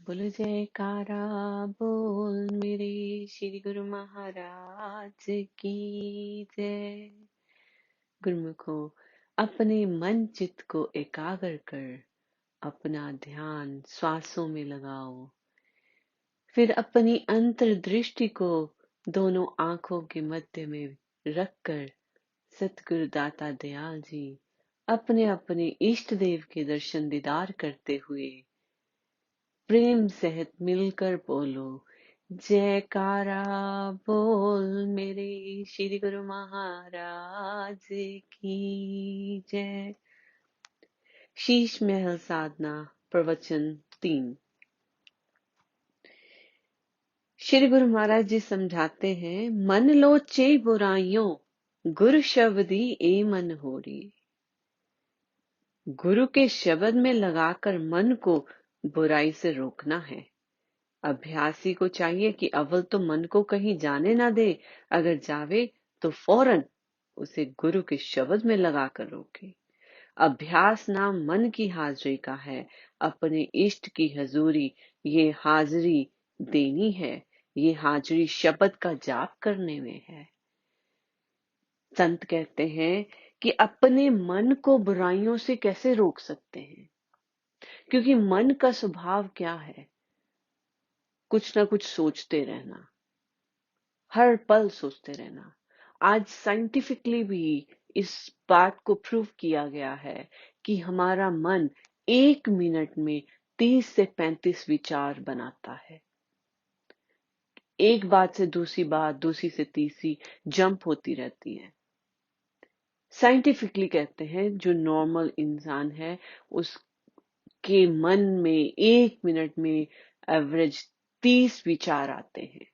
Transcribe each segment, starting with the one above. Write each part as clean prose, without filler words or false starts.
बोलो जयकारा बोल मेरे श्री गुरु महाराज की जय। गुरुमुखो, अपने मन चित्त को एकाग्र कर अपना ध्यान श्वासों में लगाओ। फिर अपनी अंतर्दृष्टि को दोनों आंखों के मध्य में रखकर सतगुरु दाता दयाल जी अपने अपने इष्ट देव के दर्शन दीदार करते हुए प्रेम सहित मिलकर बोलो जयकारा बोल मेरे श्री गुरु महाराज की जय। शीश महल साधना प्रवचन 3। श्री गुरु महाराज जी समझाते हैं, मन लो चे बुराइयों गुरु शब्दी ए मन होरी। गुरु के शब्द में लगाकर मन को बुराई से रोकना है। अभ्यासी को चाहिए कि अव्वल तो मन को कहीं जाने ना दे, अगर जावे तो फौरन उसे गुरु के शब्द में लगाकर रोके। अभ्यास नाम मन की हाजिरी का है। अपने इष्ट की हजूरी ये हाजिरी देनी है। ये हाजिरी शब्द का जाप करने में है। संत कहते हैं कि अपने मन को बुराइयों से कैसे रोक सकते हैं, क्योंकि मन का स्वभाव क्या है, कुछ ना कुछ सोचते रहना, हर पल सोचते रहना। आज साइंटिफिकली भी इस बात को प्रूव किया गया है कि हमारा मन 1 मिनट में 30 से 35 विचार बनाता है। एक बात से दूसरी बात, दूसरी से तीसरी जंप होती रहती है। साइंटिफिकली कहते हैं जो नॉर्मल इंसान है उसके मन में 1 मिनट में एवरेज 30 विचार आते हैं,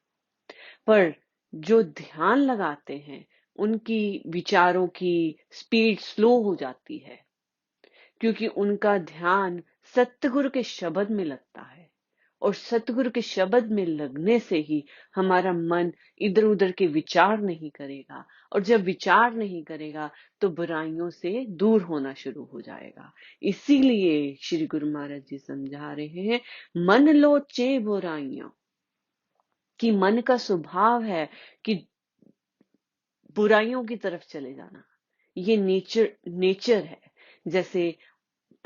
पर जो ध्यान लगाते हैं उनकी विचारों की स्पीड स्लो हो जाती है, क्योंकि उनका ध्यान सतगुरु के शब्द में लगता है। और सतगुरु के शब्द में लगने से ही हमारा मन इधर उधर के विचार नहीं करेगा, और जब विचार नहीं करेगा तो बुराइयों से दूर होना शुरू हो जाएगा। इसीलिए श्री गुरु महाराज जी समझा रहे हैं, मन लो चे बुराइयों, कि मन का स्वभाव है कि बुराइयों की तरफ चले जाना। ये नेचर है। जैसे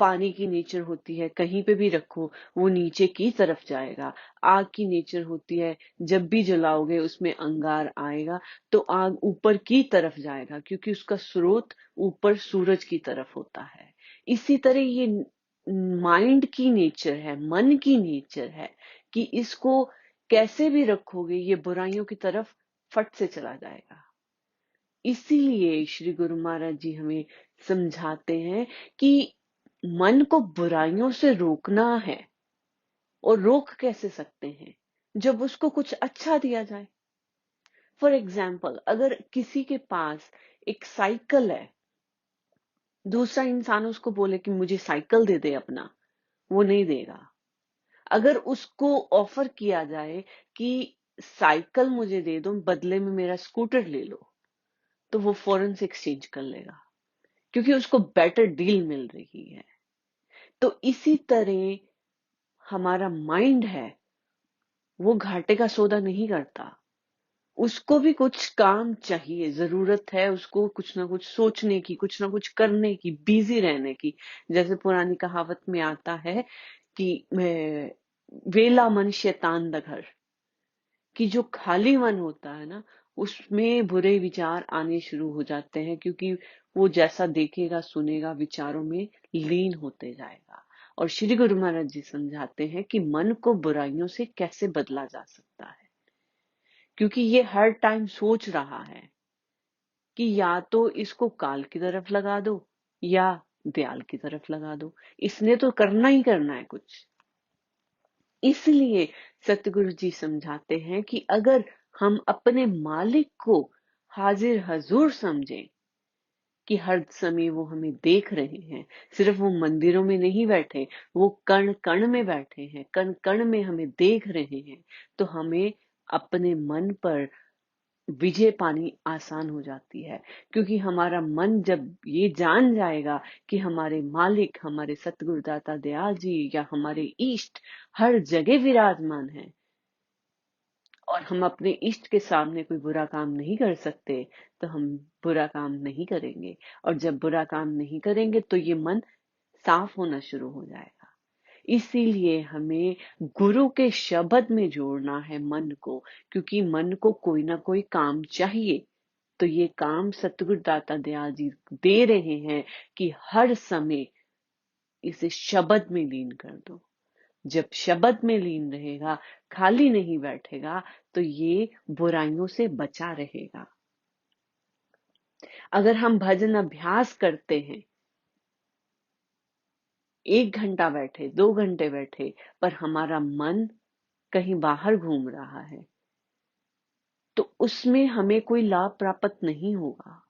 पानी की नेचर होती है, कहीं पे भी रखो वो नीचे की तरफ जाएगा। आग की नेचर होती है, जब भी जलाओगे उसमें अंगार आएगा तो आग ऊपर की तरफ जाएगा, क्योंकि उसका स्रोत ऊपर सूरज की तरफ होता है। इसी तरह ये माइंड की नेचर है, मन की नेचर है कि इसको कैसे भी रखोगे ये बुराइयों की तरफ फट से चला जाएगा। इसीलिए श्री गुरु महाराज जी हमें समझाते हैं कि मन को बुराइयों से रोकना है। और रोक कैसे सकते हैं? जब उसको कुछ अच्छा दिया जाए। फॉर एग्जाम्पल, अगर किसी के पास एक साइकिल है, दूसरा इंसान उसको बोले कि मुझे साइकिल दे दे अपना, वो नहीं देगा। अगर उसको ऑफर किया जाए कि साइकिल मुझे दे दो, बदले में मेरा स्कूटर ले लो, तो वो फौरन से एक्सचेंज कर लेगा, क्योंकि उसको बेटर डील मिल रही है। तो इसी तरह हमारा माइंड है, वो घाटे का सौदा नहीं करता। उसको भी कुछ काम चाहिए, जरूरत है उसको कुछ ना कुछ सोचने की, कुछ ना कुछ करने की, बिजी रहने की। जैसे पुरानी कहावत में आता है कि वेला मन शैतान दा घर, कि जो खाली मन होता है ना उसमें बुरे विचार आने शुरू हो जाते हैं, क्योंकि वो जैसा देखेगा सुनेगा विचारों में लीन होते जाएगा। और श्री गुरु महाराज जी समझाते हैं कि मन को बुराइयों से कैसे बदला जा सकता है, क्योंकि ये हर टाइम सोच रहा है कि या तो इसको काल की तरफ लगा दो या दयाल की तरफ लगा दो, इसने तो करना ही करना है कुछ। इसलिए सतगुरु जी समझाते हैं कि अगर हम अपने मालिक को हाजिर हजूर समझें कि हर समय वो हमें देख रहे हैं, सिर्फ वो मंदिरों में नहीं बैठे, वो कण कण में बैठे हैं, कण कण में हमें देख रहे हैं, तो हमें अपने मन पर विजय पानी आसान हो जाती है, क्योंकि हमारा मन जब ये जान जाएगा कि हमारे मालिक, हमारे सतगुरुदाता दयाल जी या हमारे इष्ट हर जगह विराजमान है और हम अपने इष्ट के सामने कोई बुरा काम नहीं कर सकते, तो हम बुरा काम नहीं करेंगे। और जब बुरा काम नहीं करेंगे तो ये मन साफ होना शुरू हो जाएगा। इसीलिए हमें गुरु के शब्द में जोड़ना है मन को, क्योंकि मन को कोई ना कोई काम चाहिए। तो ये काम सतगुरु दाता दयाल जी दे रहे हैं कि हर समय इसे शब्द में लीन कर दो। जब शब्द में लीन रहेगा, खाली नहीं बैठेगा, तो ये बुराइयों से बचा रहेगा। अगर हम भजन अभ्यास करते हैं, 1 घंटा बैठे, 2 घंटे बैठे, पर हमारा मन कहीं बाहर घूम रहा है, तो उसमें हमें कोई लाभ प्राप्त नहीं होगा।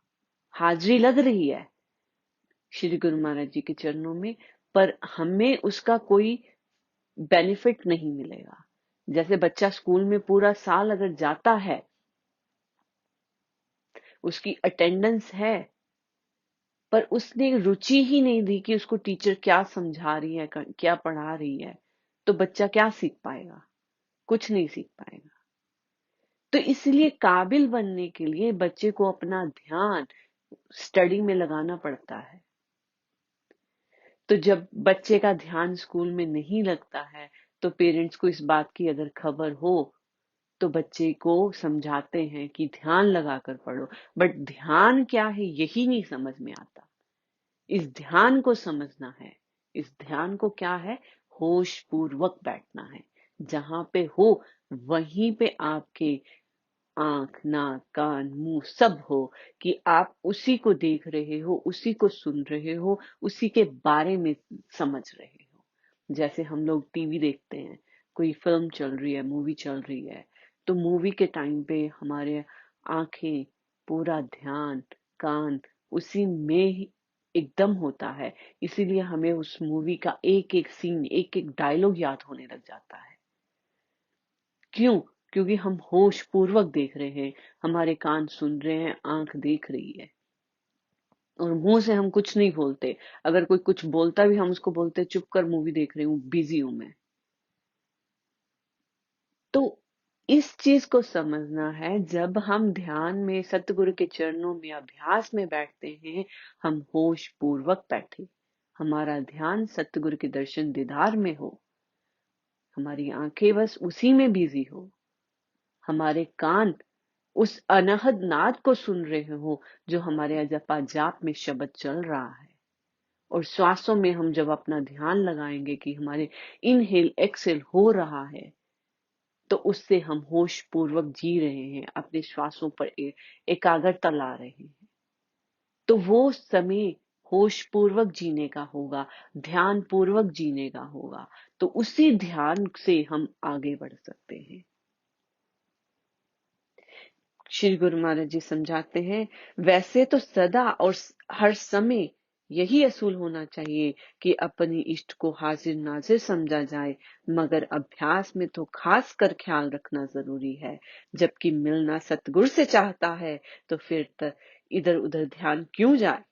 हाजिरी लग रही है श्री गुरु महाराज जी के चरणों में, पर हमें उसका कोई बेनिफिट नहीं मिलेगा। जैसे बच्चा स्कूल में पूरा साल अगर जाता है, उसकी अटेंडेंस है, पर उसने रुचि ही नहीं दी कि उसको टीचर क्या समझा रही है, क्या पढ़ा रही है, तो बच्चा क्या सीख पाएगा? कुछ नहीं सीख पाएगा। तो इसलिए काबिल बनने के लिए बच्चे को अपना ध्यान स्टडी में लगाना पड़ता है। तो जब बच्चे का ध्यान स्कूल में नहीं लगता है, तो पेरेंट्स को इस बात की अगर खबर हो, तो बच्चे को समझाते हैं कि ध्यान लगाकर पढ़ो। बट ध्यान क्या है यही नहीं समझ में आता। इस ध्यान को समझना है। इस ध्यान को क्या है? होश पूर्वक बैठना है। जहां पे हो वहीं पे आपके आंख, नाक, कान, मुंह सब हो, कि आप उसी को देख रहे हो, उसी को सुन रहे हो, उसी के बारे में समझ रहे हो। जैसे हम लोग टीवी देखते हैं, कोई फिल्म चल रही है, मूवी चल रही है, तो मूवी के टाइम पे हमारे आंखें, पूरा ध्यान, कान उसी में ही एकदम होता है। इसीलिए हमें उस मूवी का एक एक सीन, एक एक डायलॉग याद होने लग जाता है। क्यों? क्योंकि हम होश पूर्वक देख रहे हैं, हमारे कान सुन रहे हैं, आंख देख रही है, और मुंह से हम कुछ नहीं बोलते। अगर कोई कुछ बोलता भी, हम उसको बोलते चुप कर, मूवी देख रही हूँ, बिजी हूं मैं। तो इस चीज को समझना है। जब हम ध्यान में सतगुरु के चरणों में अभ्यास में बैठते हैं, हम होश पूर्वक बैठे, हमारा ध्यान सतगुरु के दर्शन दीदार में हो, हमारी आंखें बस उसी में बिजी हो, हमारे कान उस अनहद नाद को सुन रहे हो जो हमारे जपा जाप में शब्द चल रहा है। और श्वासों में हम जब अपना ध्यान लगाएंगे कि हमारे इनहेल एक्सेल हो रहा है, तो उससे हम होश पूर्वक जी रहे हैं, अपने श्वासों पर एकाग्रता ला रहे हैं। तो वो समय होश पूर्वक जीने का होगा, ध्यान पूर्वक जीने का होगा। तो उसी ध्यान से हम आगे बढ़ सकते हैं। श्री गुरु महाराज जी समझाते हैं, वैसे तो सदा और हर समय यही असूल होना चाहिए कि अपनी इष्ट को हाजिर नाजिर समझा जाए, मगर अभ्यास में तो खास कर ख्याल रखना जरूरी है। जबकि मिलना सतगुरु से चाहता है, तो फिर इधर उधर ध्यान क्यों जाए?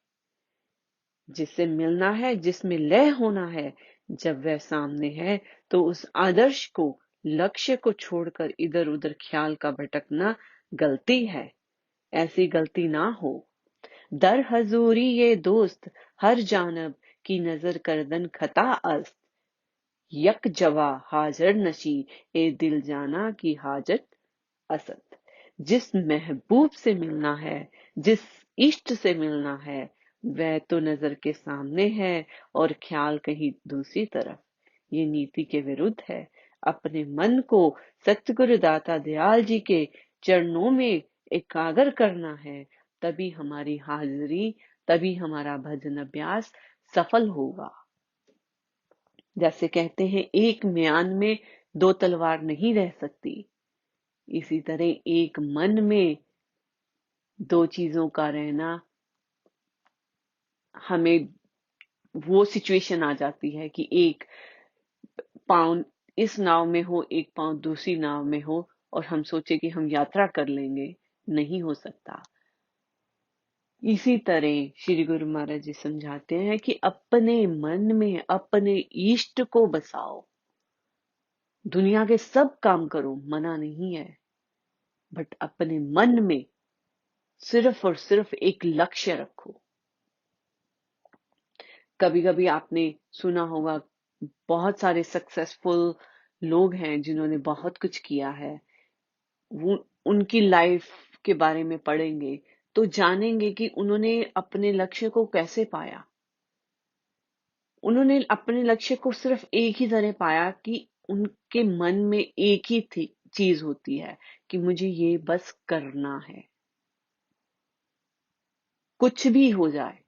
जिससे मिलना है, जिसमें लय होना है, जब वह सामने है, तो उस आदर्श को, लक्ष्य को छोड़कर इधर उधर ख्याल का भटकना गलती है। ऐसी गलती ना हो। दर हजूरी ये दोस्त हर जानब की नजर करदन खता अस्त, यक जवा हाजर नशी ए दिल जाना की हाजत असत। जिस महबूब से मिलना है, जिस इष्ट से मिलना है, वह तो नजर के सामने है और ख्याल कहीं दूसरी तरफ। ये नीति के विरुद्ध है। अपने मन को सतगुरु दाता दयाल जी के चरणों में एकाग्र करना है, तभी हमारी हाजिरी, तभी हमारा भजन अभ्यास सफल होगा। जैसे कहते हैं, एक म्यान में 2 तलवार नहीं रह सकती, इसी तरह एक मन में 2 चीजों का रहना, हमें वो सिचुएशन आ जाती है कि एक पाँव इस नाव में हो, एक पाँव दूसरी नाव में हो, और हम सोचे कि हम यात्रा कर लेंगे, नहीं हो सकता। इसी तरह श्री गुरु महाराज जी समझाते हैं कि अपने मन में अपने इष्ट को बसाओ। दुनिया के सब काम करो, मना नहीं है, बट अपने मन में सिर्फ और सिर्फ एक लक्ष्य रखो। कभी कभी आपने सुना होगा, बहुत सारे सक्सेसफुल लोग हैं जिन्होंने बहुत कुछ किया है। वो उनकी लाइफ के बारे में पढ़ेंगे तो जानेंगे कि उन्होंने अपने लक्ष्य को कैसे पाया। उन्होंने अपने लक्ष्य को सिर्फ एक ही तरह पाया कि उनके मन में एक ही थी चीज होती है कि मुझे ये बस करना है, कुछ भी हो जाए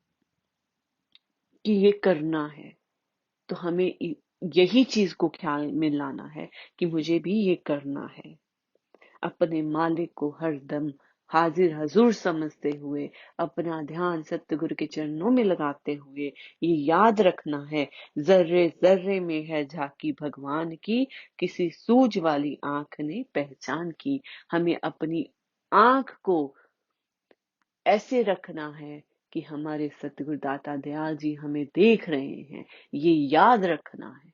कि ये करना है। तो हमें यही चीज को ख्याल में लाना है कि मुझे भी ये करना है। अपने मालिक को हरदम हाजिर हजूर समझते हुए, अपना ध्यान सतगुरु के चरणों में लगाते हुए ये याद रखना है, जर्रे जर्रे में है झांकी भगवान की, किसी सूझ वाली आंख ने पहचान की। हमें अपनी आंख को ऐसे रखना है कि हमारे सतगुरु दाता दयाल जी हमें देख रहे हैं, ये याद रखना है।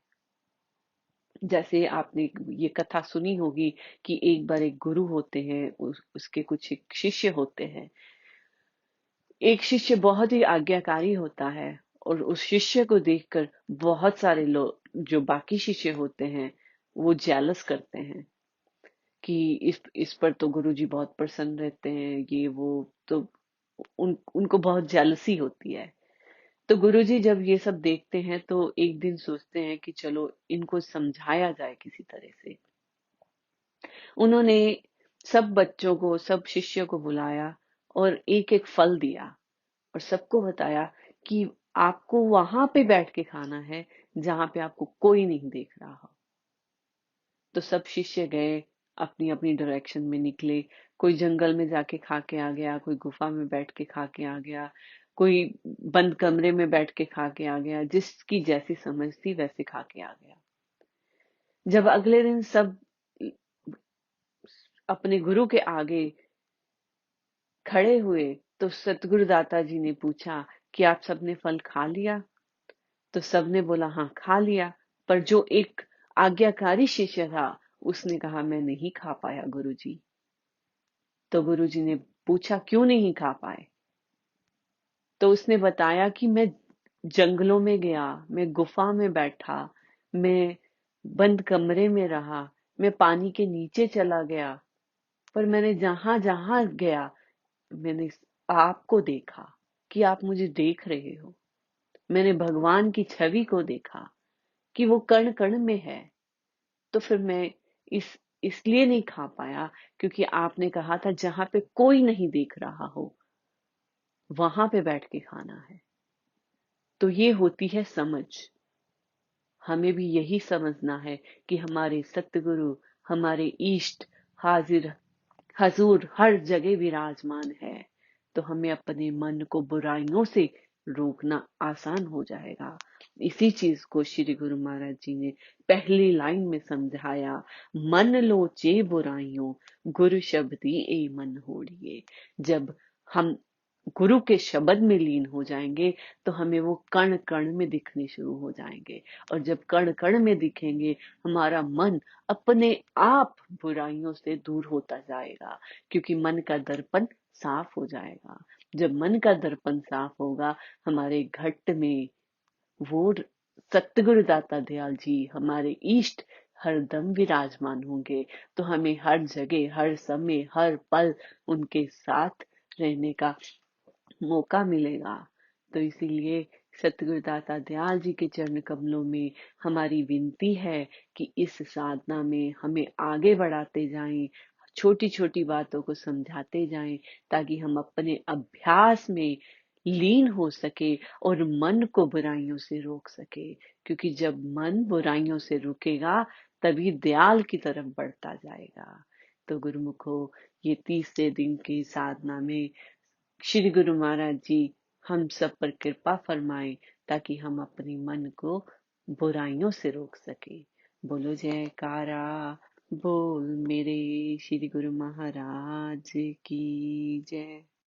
जैसे आपने ये कथा सुनी होगी कि एक बार एक गुरु होते हैं, उसके कुछ एक शिष्य होते हैं। एक शिष्य बहुत ही आज्ञाकारी होता है और उस शिष्य को देखकर बहुत सारे लोग जो बाकी शिष्य होते हैं वो जेलस करते हैं कि इस पर तो गुरुजी बहुत प्रसन्न रहते हैं, ये वो। तो उनको बहुत जेलसी होती है। तो गुरुजी जब ये सब देखते हैं तो एक दिन सोचते हैं कि चलो इनको समझाया जाए किसी तरह से। उन्होंने सब बच्चों को, सब शिष्यों को बुलाया और एक एक फल दिया और सबको बताया कि आपको वहां पे बैठ के खाना है जहां पे आपको कोई नहीं देख रहा हो। तो सब शिष्य गए, अपनी अपनी डायरेक्शन में निकले। कोई जंगल में जाके खा के आ गया, कोई गुफा में बैठ के खा के आ गया, कोई बंद कमरे में बैठ के खा के आ गया, जिसकी जैसी समझ थी वैसे खा के आ गया। जब अगले दिन सब अपने गुरु के आगे खड़े हुए तो सतगुरु दाता जी ने पूछा कि आप सबने फल खा लिया? तो सबने बोला हाँ खा लिया। पर जो एक आज्ञाकारी शिष्य था उसने कहा मैं नहीं खा पाया गुरुजी। तो गुरुजी ने पूछा क्यों नहीं खा पाए? तो उसने बताया कि मैं जंगलों में गया, मैं गुफा में बैठा, मैं बंद कमरे में रहा, मैं पानी के नीचे चला गया, पर मैंने जहां जहां गया मैंने आपको देखा कि आप मुझे देख रहे हो। मैंने भगवान की छवि को देखा कि वो कण कण में है। तो फिर मैं इस इसलिए नहीं खा पाया क्योंकि आपने कहा था जहां पे कोई नहीं देख रहा हो वहां पे बैठ के खाना है। तो ये होती है समझ। हमें भी यही समझना है कि हमारे सतगुरु, हमारे इष्ट हाजिर हजूर हर जगह विराजमान है। तो हमें अपने मन को बुराइयों से रोकना आसान हो जाएगा। इसी चीज को श्री गुरु महाराज जी ने पहली लाइन में समझाया, मन लोचे बुराइयों गुरु शब्दी ए मन होड़िए। जब हम गुरु के शब्द में लीन हो जाएंगे तो हमें वो कण कण में दिखने शुरू हो जाएंगे। और जब कण कण में दिखेंगे हमारा मन अपने आप बुराइयों से दूर होता जाएगा, क्योंकि मन का दर्पण साफ हो जाएगा। जब मन का दर्पण साफ होगा हमारे घट में वो सतगुरु दाता दयाल जी हमारे इष्ट हरदम विराजमान होंगे। तो हमें हर जगह, हर समय, हर पल उनके साथ रहने का मौका मिलेगा। तो इसीलिए सतगुरु दाता दयाल जी के चरण कमलों में हमारी विनती है कि इस साधना में हमें आगे बढ़ाते जाएं, छोटी छोटी बातों को समझाते जाएं, ताकि हम अपने अभ्यास में लीन हो सके और मन को बुराइयों से रोक सके। क्योंकि जब मन बुराइयों से रुकेगा तभी दयाल की तरफ बढ़ता जाएगा। तो गुरुमुखो, ये 30 दिन की साधना में श्री गुरु महाराज जी हम सब पर कृपा फरमाए ताकि हम अपने मन को बुराइयों से रोक सके। बोलो जयकारा। बोल मेरे श्री गुरु महाराज की जय।